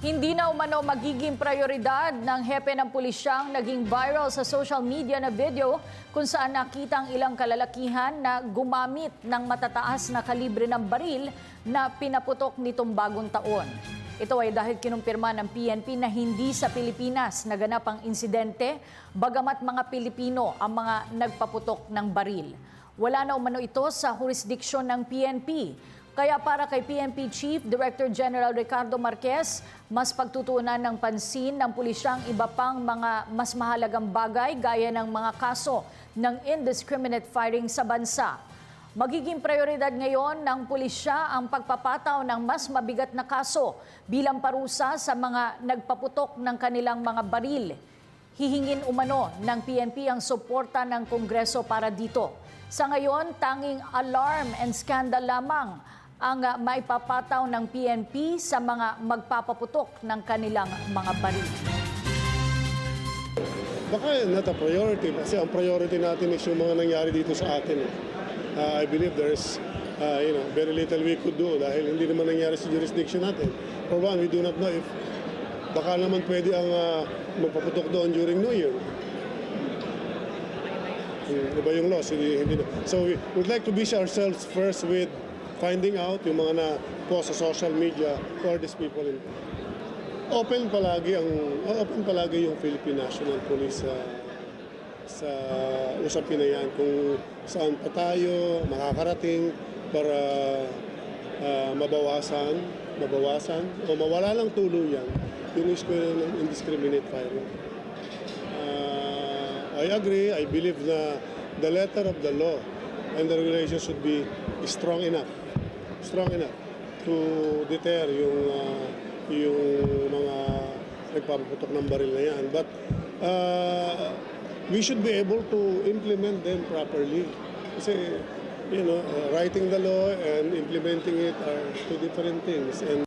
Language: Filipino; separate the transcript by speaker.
Speaker 1: Hindi na umano magiging prioridad ng hepe ng pulisyang naging viral sa social media na video kung saan nakita ang ilang kalalakihan na gumamit ng matataas na kalibre ng baril na pinaputok nitong bagong taon. Ito ay dahil kinumpirma ng PNP na hindi sa Pilipinas naganap ang insidente, bagamat mga Pilipino ang mga nagpaputok ng baril. Wala na umano ito sa jurisdiksyon ng PNP. Kaya para kay PNP Chief Director General Ricardo Marquez, mas pagtutuunan ng pansin ng pulisyang iba pang mga mas mahalagang bagay gaya ng mga kaso ng indiscriminate firing sa bansa. Magiging prioridad ngayon ng pulisya ang pagpapataw ng mas mabigat na kaso bilang parusa sa mga nagpaputok ng kanilang mga baril. Hihingin umano ng PNP ang suporta ng Kongreso para dito. Sa ngayon, tanging alarm and scandal lamang ang maipapataw ng PNP sa mga magpapaputok ng kanilang mga baril.
Speaker 2: Baka not a priority kasi ang priority natin is yung mga nangyari dito sa atin. I believe there's very little we could do dahil hindi naman nangyari sa jurisdiction natin. For one, we do not know if baka naman pwede ang magpaputok doon during New Year. Iba yung laws, hindi. So we would like to busy ourselves first with finding out yung mga na-post sa social media for these people. Open palagi yung Philippine National Police sa usapin na yan kung saan pa tayo makakarating para mabawasan o mawala lang tuluyan yung issue ng indiscriminate firing. I agree, I believe na the letter of the law and the regulations should be strong enough to deter yung mga nagpapaputok ng baril na yan. But we should be able to implement them properly. Kasi, writing the law and implementing it are two different things. And